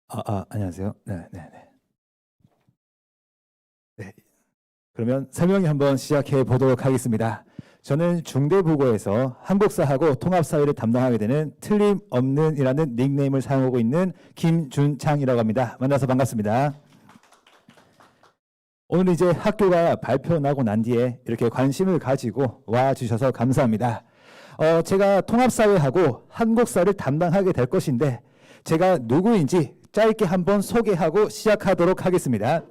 안녕하세요. 네. 네. 그러면 설명이 한번 시작해 보도록 하겠습니다. 저는 중대부고에서 한국사하고 통합사회를 담당하게 되는 틀림없는이라는 닉네임을 사용하고 있는 김준창이라고 합니다. 만나서 반갑습니다. 오늘 이제 학교가 발표 나고 난 뒤에 이렇게 관심을 가지고 와 주셔서 감사합니다. 제가 통합사회하고 한국사를 담당하게 될 것인데 제가 누구인지 짧게 한번 소개하고 시작하도록 하겠습니다.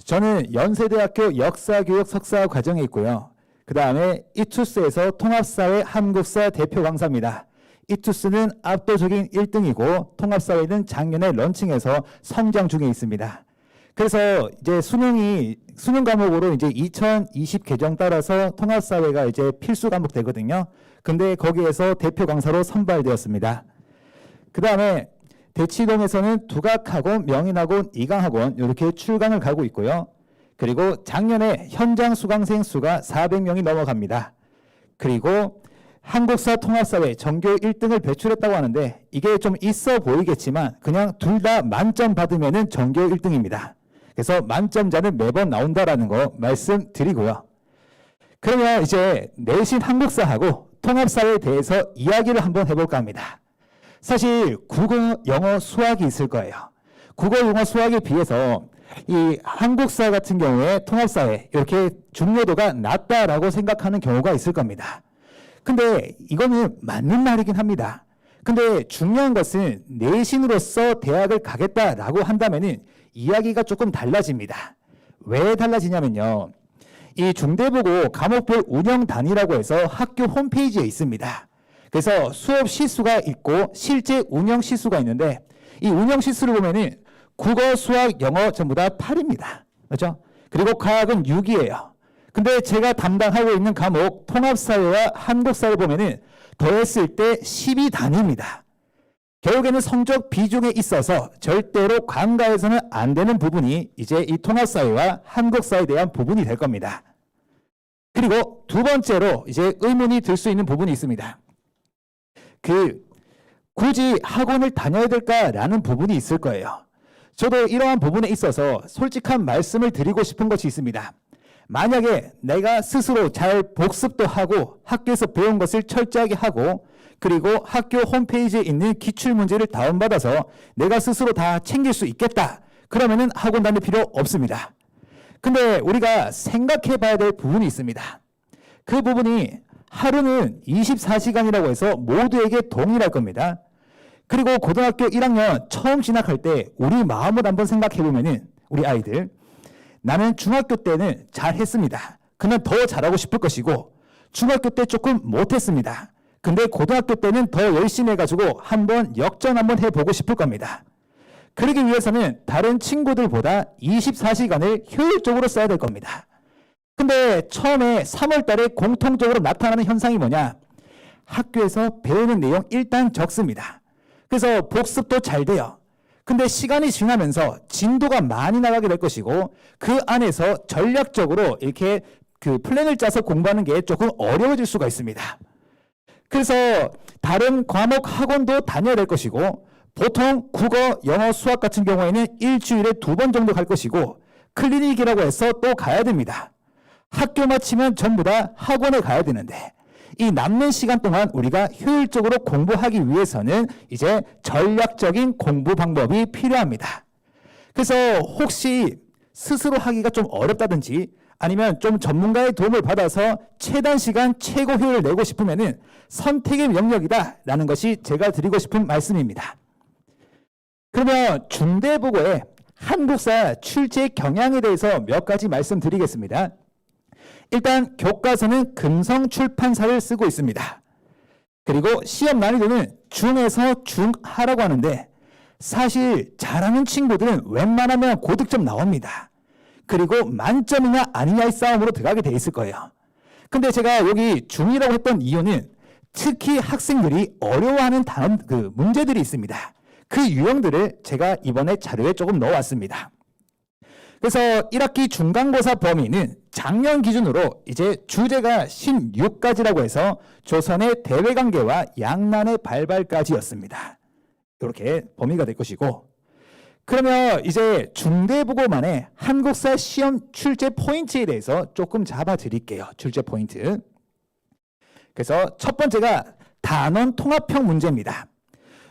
저는 연세대학교 역사교육 석사 과정에 있고요. 그 다음에 이투스에서 통합사회 한국사 대표 강사입니다. 이투스는 압도적인 1등이고 통합사회는 작년에 런칭해서 성장 중에 있습니다. 그래서 이제 수능 과목으로 이제 2020 개정 따라서 통합사회가 이제 필수 과목 되거든요. 근데 거기에서 대표 강사로 선발되었습니다. 그 다음에 대치동에서는 두각학원, 명인학원, 이강학원 이렇게 출강을 가고 있고요. 그리고 작년에 현장 수강생 수가 400명이 넘어갑니다. 그리고 한국사 통합사회 전교 1등을 배출했다고 하는데 이게 좀 있어 보이겠지만 그냥 둘 다 만점 받으면은 전교 1등입니다. 그래서 만점자는 매번 나온다라는 거 말씀드리고요. 그러면 이제 내신 한국사하고 통합사회에 대해서 이야기를 한번 해볼까 합니다. 사실 국어, 영어, 수학이 있을 거예요. 국어, 영어, 수학에 비해서 이 한국사 같은 경우에 통합사회 이렇게 중요도가 낮다라고 생각하는 경우가 있을 겁니다. 근데 이거는 맞는 말이긴 합니다. 근데 중요한 것은 내신으로서 대학을 가겠다라고 한다면은 이야기가 조금 달라집니다. 왜 달라지냐면요. 이 중대부고 과목별 운영단이라고 해서 학교 홈페이지에 있습니다. 그래서 수업 시수가 있고 실제 운영 시수가 있는데 이 운영 시수를 보면은 국어, 수학, 영어 전부 다 8입니다. 그렇죠? 그리고 과학은 6이에요. 근데 제가 담당하고 있는 과목 통합사회와 한국사회 보면은 더했을 때 12단위입니다. 결국에는 성적 비중에 있어서 절대로 간과해서는 안 되는 부분이 이제 이 통합사회와 한국사회에 대한 부분이 될 겁니다. 그리고 두 번째로 이제 의문이 들 수 있는 부분이 있습니다. 굳이 학원을 다녀야 될까라는 부분이 있을 거예요. 저도 이러한 부분에 있어서 솔직한 말씀을 드리고 싶은 것이 있습니다. 만약에 내가 스스로 잘 복습도 하고 학교에서 배운 것을 철저하게 하고 그리고 학교 홈페이지에 있는 기출문제를 다운받아서 내가 스스로 다 챙길 수 있겠다. 그러면은 학원 다닐 필요 없습니다. 근데 우리가 생각해 봐야 될 부분이 있습니다. 그 부분이 하루는 24시간이라고 해서 모두에게 동일할 겁니다. 그리고 고등학교 1학년 처음 진학할 때 우리 마음을 한번 생각해 보면은 우리 아이들 나는 중학교 때는 잘했습니다. 그는 더 잘하고 싶을 것이고 중학교 때 조금 못했습니다. 근데 고등학교 때는 더 열심히 해가지고 한번 역전 한번 해보고 싶을 겁니다. 그러기 위해서는 다른 친구들보다 24시간을 효율적으로 써야 될 겁니다. 근데 처음에 3월 달에 공통적으로 나타나는 현상이 뭐냐? 학교에서 배우는 내용 일단 적습니다. 그래서 복습도 잘 돼요. 근데 시간이 지나면서 진도가 많이 나가게 될 것이고 그 안에서 전략적으로 이렇게 플랜을 짜서 공부하는 게 조금 어려워질 수가 있습니다. 그래서 다른 과목 학원도 다녀야 될 것이고 보통 국어, 영어, 수학 같은 경우에는 일주일에 2번 정도 갈 것이고 클리닉이라고 해서 또 가야 됩니다. 학교 마치면 전부 다 학원에 가야 되는데 이 남는 시간 동안 우리가 효율적으로 공부하기 위해서는 이제 전략적인 공부 방법이 필요합니다. 그래서 혹시 스스로 하기가 좀 어렵다든지 아니면 좀 전문가의 도움을 받아서 최단 시간 최고 효율을 내고 싶으면은 선택의 영역이다라는 것이 제가 드리고 싶은 말씀입니다. 그러면 중대부고의 한국사 출제 경향에 대해서 몇 가지 말씀드리겠습니다. 일단 교과서는 금성출판사를 쓰고 있습니다. 그리고 시험 난이도는 중에서 중하라고 하는데 사실 잘하는 친구들은 웬만하면 고득점 나옵니다. 그리고 만점이냐 아니냐의 싸움으로 들어가게 돼 있을 거예요. 근데 제가 여기 중이라고 했던 이유는 특히 학생들이 어려워하는 문제들이 있습니다. 그 유형들을 제가 이번에 자료에 조금 넣어왔습니다. 그래서 1학기 중간고사 범위는 작년 기준으로 이제 주제가 16가지라고 해서 조선의 대외관계와 양난의 발발까지였습니다. 이렇게 범위가 될 것이고, 그러면 이제 중대국어만의 한국사 시험 출제 포인트에 대해서 조금 잡아드릴게요. 출제 포인트. 그래서 첫 번째가 단원 통합형 문제입니다.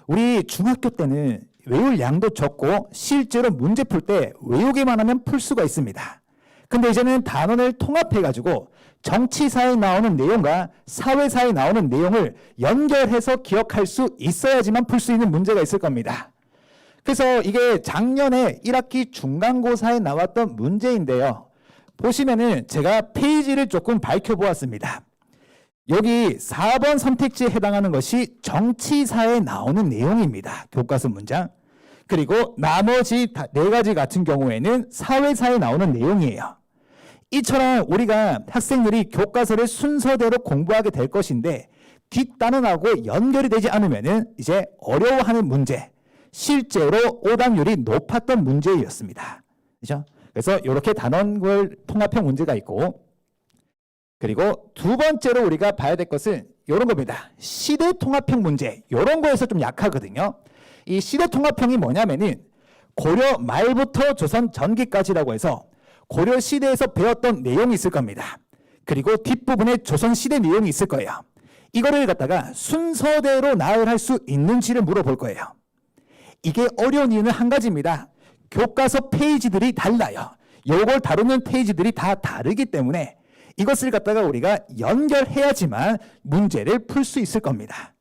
우리 중학교 때는 외울 양도 적고 실제로 문제 풀 때 외우기만 하면 풀 수가 있습니다. 근데 이제는 단원을 통합해가지고 정치사에 나오는 내용과 사회사에 나오는 내용을 연결해서 기억할 수 있어야지만 풀 수 있는 문제가 있을 겁니다. 그래서 이게 작년에 1학기 중간고사에 나왔던 문제인데요. 보시면은 제가 페이지를 조금 밝혀보았습니다. 여기 4번 선택지에 해당하는 것이 정치사에 나오는 내용입니다. 교과서 문장. 그리고 나머지 4가지 같은 경우에는 사회사에 나오는 내용이에요. 이처럼 우리가 학생들이 교과서를 순서대로 공부하게 될 것인데 뒷단원하고 연결이 되지 않으면 이제 어려워하는 문제, 실제로 오답률이 높았던 문제였습니다. 그렇죠? 그래서 이렇게 단원별 통합형 문제가 있고, 그리고 두 번째로 우리가 봐야 될 것은 이런 겁니다. 시대 통합형 문제. 이런 거에서 좀 약하거든요. 이 시대 통합형이 뭐냐면은 고려 말부터 조선 전기까지라고 해서 고려 시대에서 배웠던 내용이 있을 겁니다. 그리고 뒷부분에 조선 시대 내용이 있을 거예요. 이거를 갖다가 순서대로 나열할 수 있는지를 물어볼 거예요. 이게 어려운 이유는 한 가지입니다. 교과서 페이지들이 달라요. 이걸 다루는 페이지들이 다 다르기 때문에 이것을 갖다가 우리가 연결해야지만 문제를 풀 수 있을 겁니다.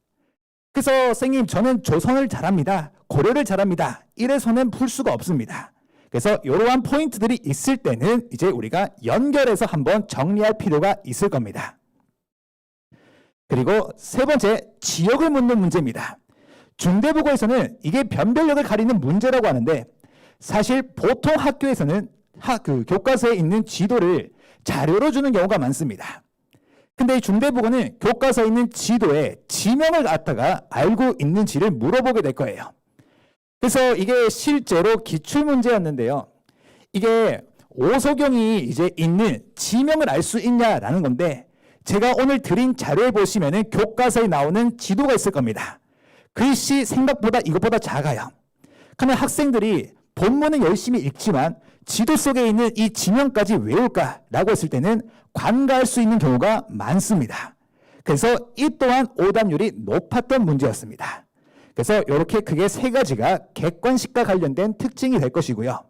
그래서 선생님 저는 조선을 잘합니다. 고려를 잘합니다. 이래서는 풀 수가 없습니다. 그래서 이러한 포인트들이 있을 때는 이제 우리가 연결해서 한번 정리할 필요가 있을 겁니다. 그리고 세 번째, 지역을 묻는 문제입니다. 중대국어에서는 이게 변별력을 가리는 문제라고 하는데 사실 보통 학교에서는 교과서에 있는 지도를 자료로 주는 경우가 많습니다. 근데 이 중대국어는 교과서에 있는 지도에 지명을 갖다가 알고 있는지를 물어보게 될 거예요. 그래서 이게 실제로 기출문제였는데요. 이게 오소경이 이제 있는 지명을 알 수 있냐라는 건데 제가 오늘 드린 자료에 보시면은 교과서에 나오는 지도가 있을 겁니다. 글씨 생각보다 이것보다 작아요. 그러면 학생들이 본문은 열심히 읽지만 지도 속에 있는 이 지명까지 외울까라고 했을 때는 관가할 수 있는 경우가 많습니다. 그래서 이 또한 오답률이 높았던 문제였습니다. 그래서 이렇게 크게 세 가지가 객관식과 관련된 특징이 될 것이고요.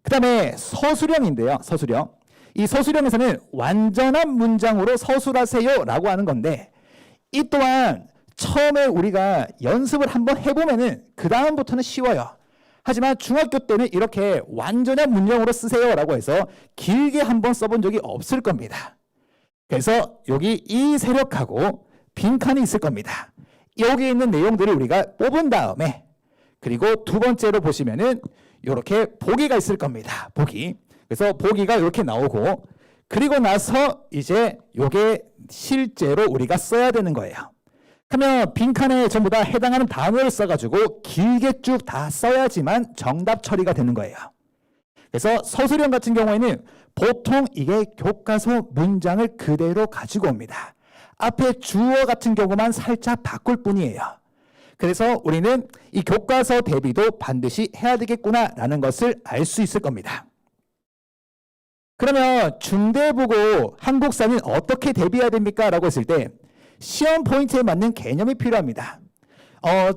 그 다음에 서술형인데요. 서술형. 이 서술형에서는 완전한 문장으로 서술하세요 라고 하는 건데 이 또한 처음에 우리가 연습을 한번 해보면은 그 다음부터는 쉬워요. 하지만 중학교 때는 이렇게 완전한 문장으로 쓰세요 라고 해서 길게 한번 써본 적이 없을 겁니다. 그래서 여기 이 세력하고 빈칸이 있을 겁니다. 여기 있는 내용들을 우리가 뽑은 다음에 그리고 두 번째로 보시면은 이렇게 보기가 있을 겁니다. 보기. 그래서 보기가 이렇게 나오고 그리고 나서 이제 이게 실제로 우리가 써야 되는 거예요. 그러면 빈칸에 전부 다 해당하는 단어를 써가지고 길게 쭉 다 써야지만 정답 처리가 되는 거예요. 그래서 서술형 같은 경우에는 보통 이게 교과서 문장을 그대로 가지고 옵니다. 앞에 주어 같은 경우만 살짝 바꿀 뿐이에요. 그래서 우리는 이 교과서 대비도 반드시 해야 되겠구나라는 것을 알 수 있을 겁니다. 그러면 중대국어 한국사는 어떻게 대비해야 됩니까? 라고 했을 때 시험 포인트에 맞는 개념이 필요합니다.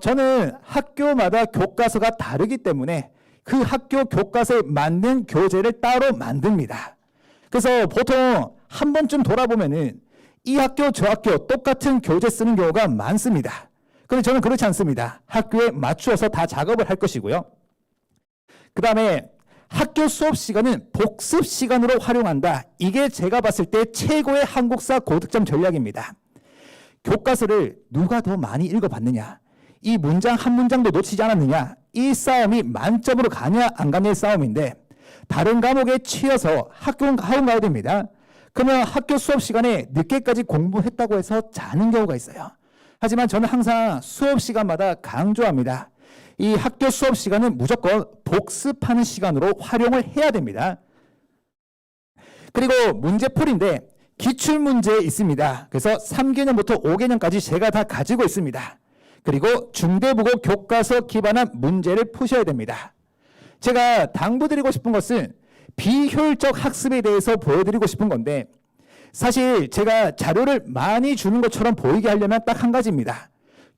저는 학교마다 교과서가 다르기 때문에 그 학교 교과서에 맞는 교재를 따로 만듭니다. 그래서 보통 한 번쯤 돌아보면은 이 학교 저 학교 똑같은 교재 쓰는 경우가 많습니다. 그런데 저는 그렇지 않습니다. 학교에 맞추어서 다 작업을 할 것이고요. 그 다음에 학교 수업 시간은 복습 시간으로 활용한다. 이게 제가 봤을 때 최고의 한국사 고득점 전략입니다. 교과서를 누가 더 많이 읽어봤느냐, 이 문장 한 문장도 놓치지 않았느냐, 이 싸움이 만점으로 가냐 안 가냐의 싸움인데 다른 과목에 치여서 학원 가야 됩니다. 그러면 학교 수업 시간에 늦게까지 공부했다고 해서 자는 경우가 있어요. 하지만 저는 항상 수업 시간마다 강조합니다. 이 학교 수업 시간은 무조건 복습하는 시간으로 활용을 해야 됩니다. 그리고 문제풀이인데 기출문제 있습니다. 그래서 3개년부터 5개년까지 제가 다 가지고 있습니다. 그리고 중대국어 교과서 기반한 문제를 푸셔야 됩니다. 제가 당부드리고 싶은 것은 비효율적 학습에 대해서 보여드리고 싶은 건데 사실 제가 자료를 많이 주는 것처럼 보이게 하려면 딱 한 가지입니다.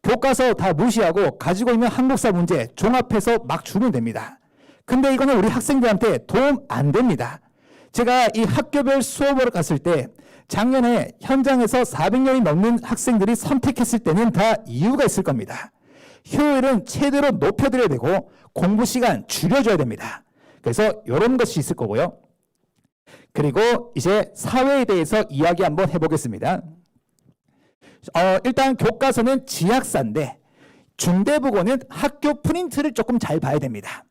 교과서 다 무시하고 가지고 있는 한국사 문제 종합해서 막 주면 됩니다. 근데 이거는 우리 학생들한테 도움 안 됩니다. 제가 이 학교별 수업을 갔을 때 작년에 현장에서 400명이 넘는 학생들이 선택했을 때는 다 이유가 있을 겁니다. 효율은 최대로 높여드려야 되고 공부 시간 줄여줘야 됩니다. 그래서 이런 것이 있을 거고요. 그리고 이제 사회에 대해서 이야기 한번 해보겠습니다. 일단 교과서는 지학사인데 중대국어는 학교 프린트를 조금 잘 봐야 됩니다.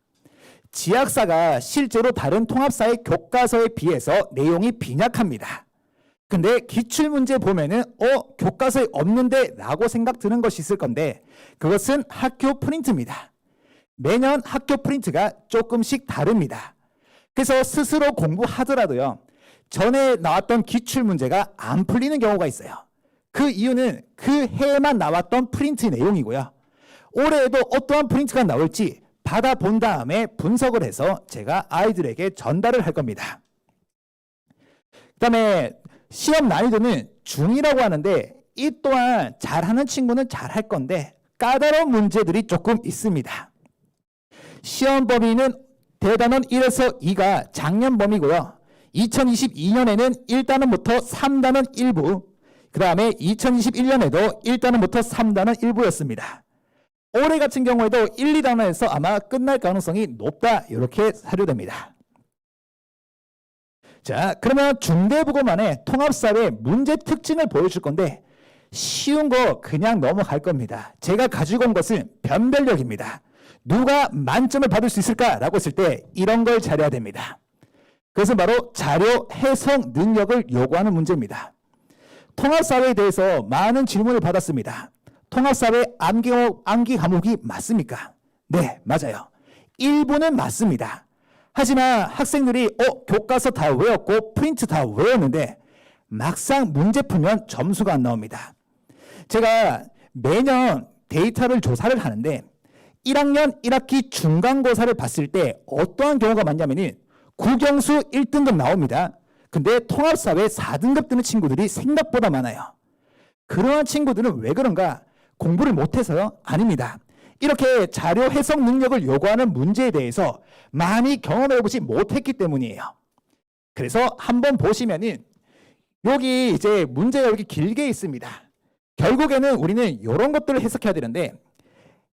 지학사가 실제로 다른 통합사의 교과서에 비해서 내용이 빈약합니다. 근데 기출문제 보면은 교과서에 없는데 라고 생각 드는 것이 있을 건데 그것은 학교 프린트입니다. 매년 학교 프린트가 조금씩 다릅니다. 그래서 스스로 공부하더라도요. 전에 나왔던 기출문제가 안 풀리는 경우가 있어요. 그 이유는 그 해에만 나왔던 프린트 내용이고요. 올해에도 어떠한 프린트가 나올지 받아본 다음에 분석을 해서 제가 아이들에게 전달을 할 겁니다. 그 다음에 시험 난이도는 중이라고 하는데 이 또한 잘하는 친구는 잘할 건데 까다로운 문제들이 조금 있습니다. 시험 범위는 대단원 1에서 2가 작년 범위고요. 2022년에는 1단원부터 3단원 일부, 그 다음에 2021년에도 1단원부터 3단원 일부였습니다. 올해 같은 경우에도 1, 2단원에서 아마 끝날 가능성이 높다 이렇게 사료됩니다. 자, 그러면 중대국어만의 통합사회 문제 특징을 보여줄 건데 쉬운 거 그냥 넘어갈 겁니다. 제가 가지고 온 것은 변별력입니다. 누가 만점을 받을 수 있을까라고 했을 때 이런 걸 잘해야 됩니다. 그래서 바로 자료 해석 능력을 요구하는 문제입니다. 통합사회에 대해서 많은 질문을 받았습니다. 통합사회 암기 과목이 맞습니까? 네, 맞아요. 일부는 맞습니다. 하지만 학생들이 교과서 다 외웠고 프린트 다 외웠는데 막상 문제 풀면 점수가 안 나옵니다. 제가 매년 데이터를 조사를 하는데 1학년 1학기 중간고사를 봤을 때 어떠한 경우가 많냐면 국영수 1등급 나옵니다. 근데 통합사회 4등급 뜨는 친구들이 생각보다 많아요. 그러한 친구들은 왜 그런가? 공부를 못해서요? 아닙니다. 이렇게 자료 해석 능력을 요구하는 문제에 대해서 많이 경험해보지 못했기 때문이에요. 그래서 한번 보시면은 여기 이제 문제가 여기 길게 있습니다. 결국에는 우리는 이런 것들을 해석해야 되는데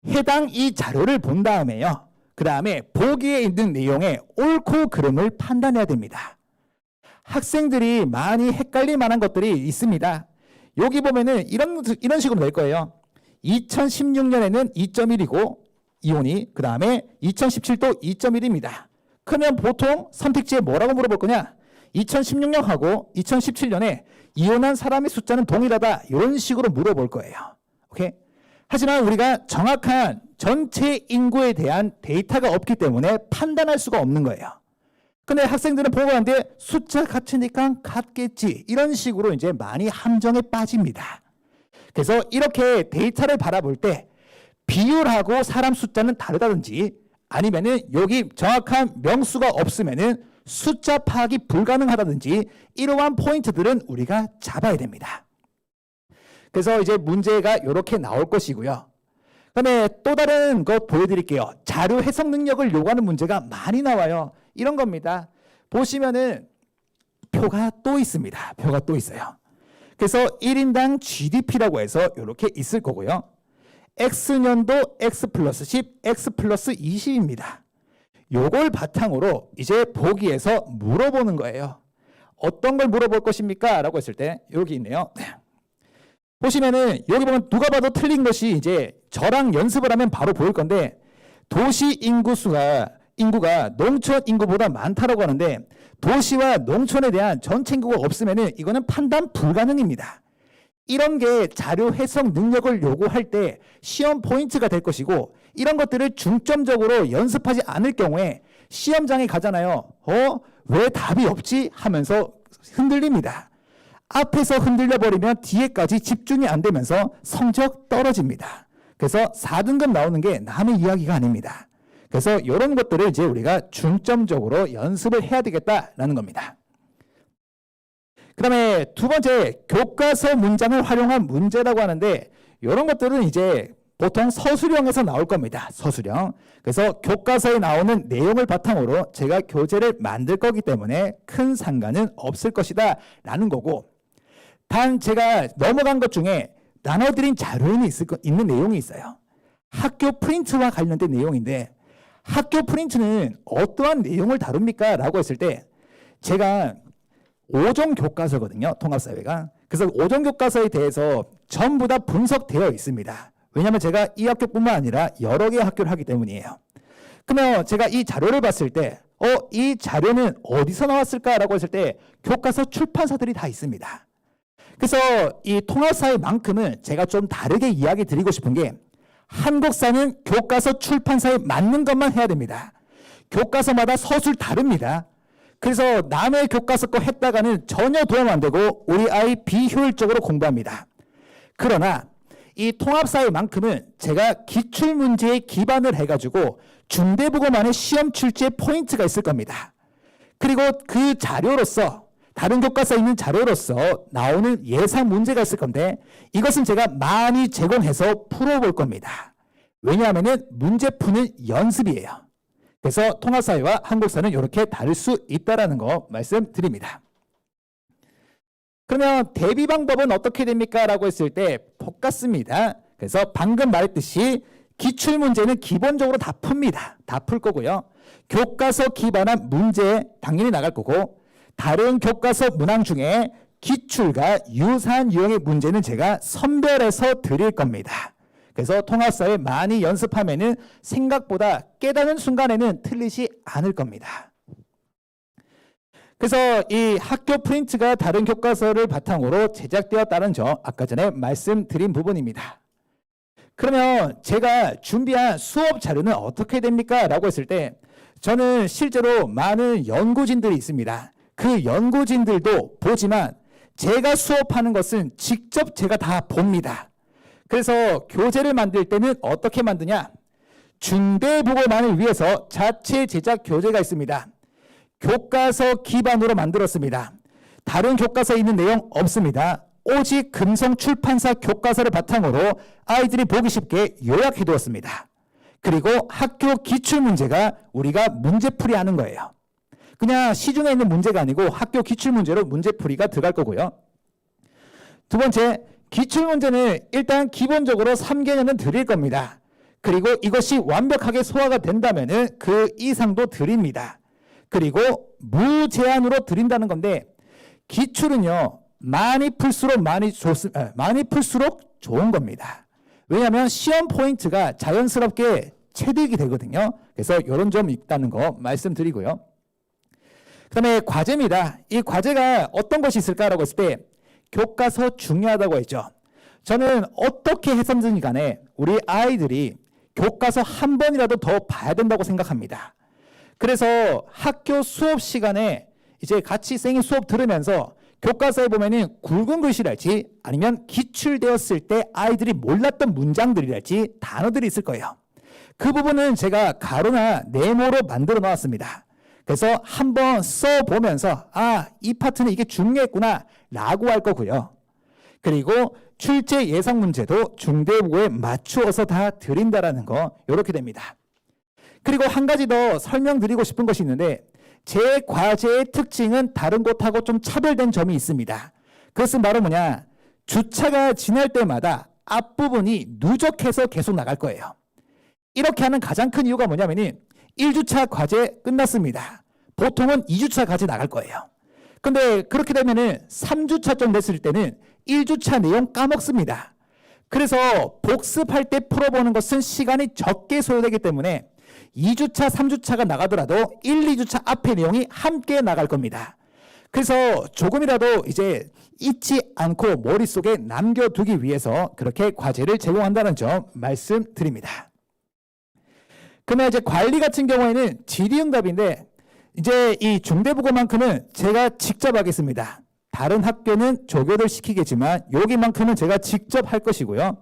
해당 이 자료를 본 다음에요. 그 다음에 보기에 있는 내용의 옳고 그름을 판단해야 됩니다. 학생들이 많이 헷갈릴 만한 것들이 있습니다. 여기 보면은 이런 식으로 낼 거예요. 2016년에는 2.1이고 이온이 그 다음에 2017도 2.1입니다. 그러면 보통 선택지에 뭐라고 물어볼 거냐? 2016년하고 2017년에 이혼한 사람의 숫자는 동일하다 이런 식으로 물어볼 거예요. 오케이? 하지만 우리가 정확한 전체 인구에 대한 데이터가 없기 때문에 판단할 수가 없는 거예요. 근데 학생들은 보고 하는데 숫자 같으니까 같겠지 이런 식으로 이제 많이 함정에 빠집니다. 그래서 이렇게 데이터를 바라볼 때 비율하고 사람 숫자는 다르다든지 아니면은 여기 정확한 명수가 없으면은 숫자 파악이 불가능하다든지 이러한 포인트들은 우리가 잡아야 됩니다. 그래서 이제 문제가 이렇게 나올 것이고요. 그다음에 또 다른 거 보여드릴게요. 자료 해석 능력을 요구하는 문제가 많이 나와요. 이런 겁니다. 보시면은 표가 또 있습니다. 표가 또 있어요. 그래서 1인당 GDP라고 해서 이렇게 있을 거고요. X년도 X 플러스 10, X 플러스 20입니다. 요걸 바탕으로 이제 보기에서 물어보는 거예요. 어떤 걸 물어볼 것입니까? 라고 했을 때 여기 있네요. 보시면은 여기 보면 누가 봐도 틀린 것이 이제 저랑 연습을 하면 바로 보일 건데 도시 인구가 농촌 인구보다 많다라고 하는데 도시와 농촌에 대한 전체 인구가 없으면은 이거는 판단 불가능입니다. 이런 게 자료 해석 능력을 요구할 때 시험 포인트가 될 것이고 이런 것들을 중점적으로 연습하지 않을 경우에 시험장에 가잖아요. 왜 답이 없지? 하면서 흔들립니다. 앞에서 흔들려 버리면 뒤에까지 집중이 안 되면서 성적 떨어집니다. 그래서 4등급 나오는 게 남의 이야기가 아닙니다. 그래서 이런 것들을 이제 우리가 중점적으로 연습을 해야 되겠다라는 겁니다. 그 다음에 두 번째, 교과서 문장을 활용한 문제라고 하는데 이런 것들은 이제 보통 서술형에서 나올 겁니다. 서술형. 그래서 교과서에 나오는 내용을 바탕으로 제가 교재를 만들 거기 때문에 큰 상관은 없을 것이다 라는 거고, 단 제가 넘어간 것 중에 나눠드린 자료에는 있는 내용이 있어요. 학교 프린트와 관련된 내용인데, 학교 프린트는 어떠한 내용을 다룹니까? 라고 했을 때 제가 5종 교과서거든요. 통합사회가. 그래서 5종 교과서에 대해서 전부 다 분석되어 있습니다. 왜냐하면 제가 이 학교뿐만 아니라 여러 개의 학교를 하기 때문이에요. 그러면 제가 이 자료를 봤을 때 이 자료는 어디서 나왔을까라고 했을 때 교과서 출판사들이 다 있습니다. 그래서 이 통합사회만큼은 제가 좀 다르게 이야기 드리고 싶은 게, 한국사는 교과서 출판사에 맞는 것만 해야 됩니다. 교과서마다 서술 다릅니다. 그래서 남의 교과서 거 했다가는 전혀 도움 안 되고 우리 아이 비효율적으로 공부합니다. 그러나 이 통합사회만큼은 제가 기출문제에 기반을 해가지고 중대국어만의 시험 출제 포인트가 있을 겁니다. 그리고 그 자료로서, 다른 교과서에 있는 자료로서 나오는 예상 문제가 있을 건데, 이것은 제가 많이 제공해서 풀어볼 겁니다. 왜냐하면 문제 푸는 연습이에요. 그래서 통합사회와 한국사는 이렇게 다를 수 있다는 거 말씀드립니다. 그러면 대비 방법은 어떻게 됩니까? 라고 했을 때 똑같습니다. 그래서 방금 말했듯이 기출문제는 기본적으로 다 풉니다. 다 풀 거고요. 교과서 기반한 문제 당연히 나갈 거고, 다른 교과서 문항 중에 기출과 유사한 유형의 문제는 제가 선별해서 드릴 겁니다. 그래서 통합사회 많이 연습하면은 생각보다 깨닫는 순간에는 틀리지 않을 겁니다. 그래서 이 학교 프린트가 다른 교과서를 바탕으로 제작되었다는 점 아까 전에 말씀드린 부분입니다. 그러면 제가 준비한 수업 자료는 어떻게 됩니까? 라고 했을 때 저는 실제로 많은 연구진들이 있습니다. 그 연구진들도 보지만 제가 수업하는 것은 직접 제가 다 봅니다. 그래서 교재를 만들 때는 어떻게 만드냐? 중대국어만을 위해서 자체 제작 교재가 있습니다. 교과서 기반으로 만들었습니다. 다른 교과서에 있는 내용 없습니다. 오직 금성출판사 교과서를 바탕으로 아이들이 보기 쉽게 요약해 두었습니다. 그리고 학교 기출문제가 우리가 문제풀이 하는 거예요. 그냥 시중에 있는 문제가 아니고 학교 기출문제로 문제풀이가 들어갈 거고요. 두 번째, 기출문제는 일단 기본적으로 3개년은 드릴 겁니다. 그리고 이것이 완벽하게 소화가 된다면 그 이상도 드립니다. 그리고 무제한으로 드린다는 건데, 기출은요 많이 풀수록 좋은 겁니다. 왜냐하면 시험 포인트가 자연스럽게 체득이 되거든요. 그래서 이런 점 있다는 거 말씀드리고요. 그 다음에 과제입니다. 이 과제가 어떤 것이 있을까라고 했을 때 교과서 중요하다고 했죠. 저는 어떻게 해서든 간에 우리 아이들이 교과서 한 번이라도 더 봐야 된다고 생각합니다. 그래서 학교 수업 시간에 이제 같이 쌩이 수업 들으면서 교과서에 보면은 굵은 글씨랄지 아니면 기출되었을 때 아이들이 몰랐던 문장들이랄지 단어들이 있을 거예요. 그 부분은 제가 가로나 네모로 만들어 놓았습니다. 그래서 한번 써보면서 이 파트는 이게 중요했구나 라고 할 거고요. 그리고 출제 예상 문제도 중대국어에 맞추어서 다 드린다라는 거 이렇게 됩니다. 그리고 한 가지 더 설명드리고 싶은 것이 있는데, 제 과제의 특징은 다른 곳하고 좀 차별된 점이 있습니다. 그것은 바로 뭐냐? 주차가 지날 때마다 앞부분이 누적해서 계속 나갈 거예요. 이렇게 하는 가장 큰 이유가 뭐냐면은 1주차 과제 끝났습니다. 보통은 2주차 과제 나갈 거예요. 근데 그렇게 되면은 3주차쯤 됐을 때는 1주차 내용 까먹습니다. 그래서 복습할 때 풀어보는 것은 시간이 적게 소요되기 때문에 2주차, 3주차가 나가더라도 1, 2주차 앞의 내용이 함께 나갈 겁니다. 그래서 조금이라도 이제 잊지 않고 머릿속에 남겨두기 위해서 그렇게 과제를 제공한다는 점 말씀드립니다. 그러면 이제 관리 같은 경우에는 질의응답인데, 이제 이 중대국어만큼은 제가 직접 하겠습니다. 다른 학교는 조교를 시키겠지만 여기만큼은 제가 직접 할 것이고요.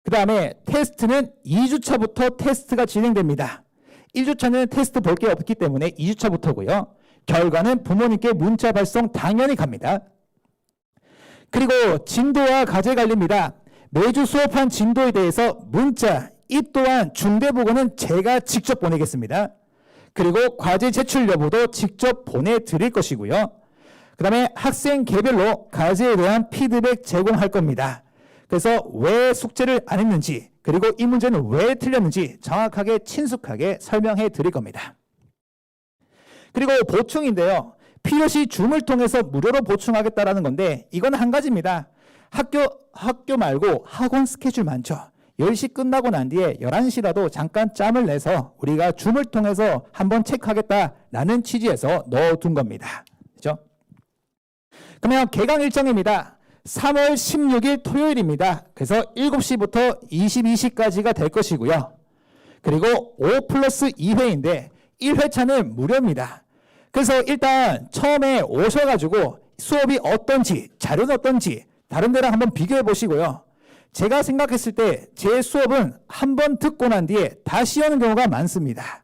그 다음에 테스트는 2주차부터 테스트가 진행됩니다. 1주차는 테스트 볼 게 없기 때문에 2주차부터고요. 결과는 부모님께 문자 발송 당연히 갑니다. 그리고 진도와 과제 관리입니다. 매주 수업한 진도에 대해서 문자, 이 또한 중대보고는 제가 직접 보내겠습니다. 그리고 과제 제출 여부도 직접 보내드릴 것이고요. 그 다음에 학생 개별로 과제에 대한 피드백 제공할 겁니다. 그래서 왜 숙제를 안 했는지, 그리고 이 문제는 왜 틀렸는지 정확하게 친숙하게 설명해 드릴 겁니다. 그리고 보충인데요. 필요시 줌을 통해서 무료로 보충하겠다라는 건데 이건 한 가지입니다. 학교 말고 학원 스케줄 많죠. 10시 끝나고 난 뒤에 11시라도 잠깐 짬을 내서 우리가 줌을 통해서 한번 체크하겠다라는 취지에서 넣어둔 겁니다. 그렇죠? 그러면 개강 일정입니다. 3월 16일 토요일입니다. 그래서 7시부터 22시까지가 될 것이고요. 그리고 5+2회인데 1회차는 무료입니다. 그래서 일단 처음에 오셔가지고 수업이 어떤지, 자료는 어떤지 다른 데랑 한번 비교해 보시고요. 제가 생각했을 때 제 수업은 한번 듣고 난 뒤에 다시 오는 경우가 많습니다.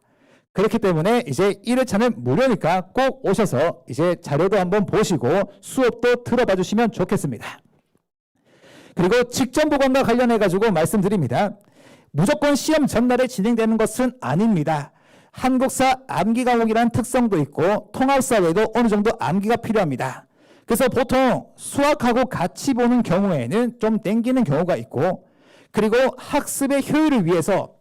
그렇기 때문에 이제 1회차는 무료니까 꼭 오셔서 이제 자료도 한번 보시고 수업도 들어봐 주시면 좋겠습니다. 그리고 직전 보관과 관련해 가지고 말씀드립니다. 무조건 시험 전날에 진행되는 것은 아닙니다. 한국사 암기 과목이라는 특성도 있고 통합사회도 어느 정도 암기가 필요합니다. 그래서 보통 수학하고 같이 보는 경우에는 좀 땡기는 경우가 있고, 그리고 학습의 효율을 위해서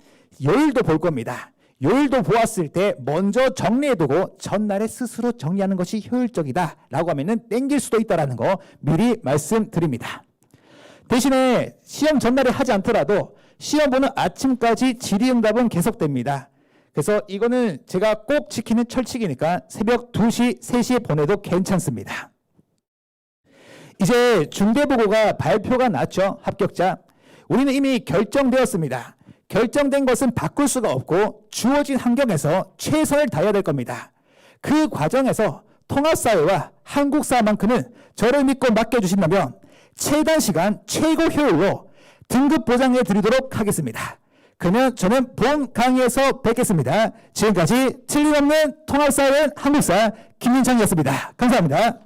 요일도 볼 겁니다. 요일도 보았을 때 먼저 정리해두고 전날에 스스로 정리하는 것이 효율적이다라고 하면은 땡길 수도 있다는 거 미리 말씀드립니다. 대신에 시험 전날에 하지 않더라도 시험 보는 아침까지 질의응답은 계속됩니다. 그래서 이거는 제가 꼭 지키는 철칙이니까 새벽 2시, 3시에 보내도 괜찮습니다. 이제 중대보고가 발표가 났죠. 합격자. 우리는 이미 결정되었습니다. 결정된 것은 바꿀 수가 없고 주어진 환경에서 최선을 다해야 될 겁니다. 그 과정에서 통합사회와 한국사만큼은 저를 믿고 맡겨주신다면 최단 시간 최고 효율로 등급 보장해 드리도록 하겠습니다. 그러면 저는 본 강의에서 뵙겠습니다. 지금까지 틀림없는 통합사회 한국사 김민창이었습니다. 감사합니다.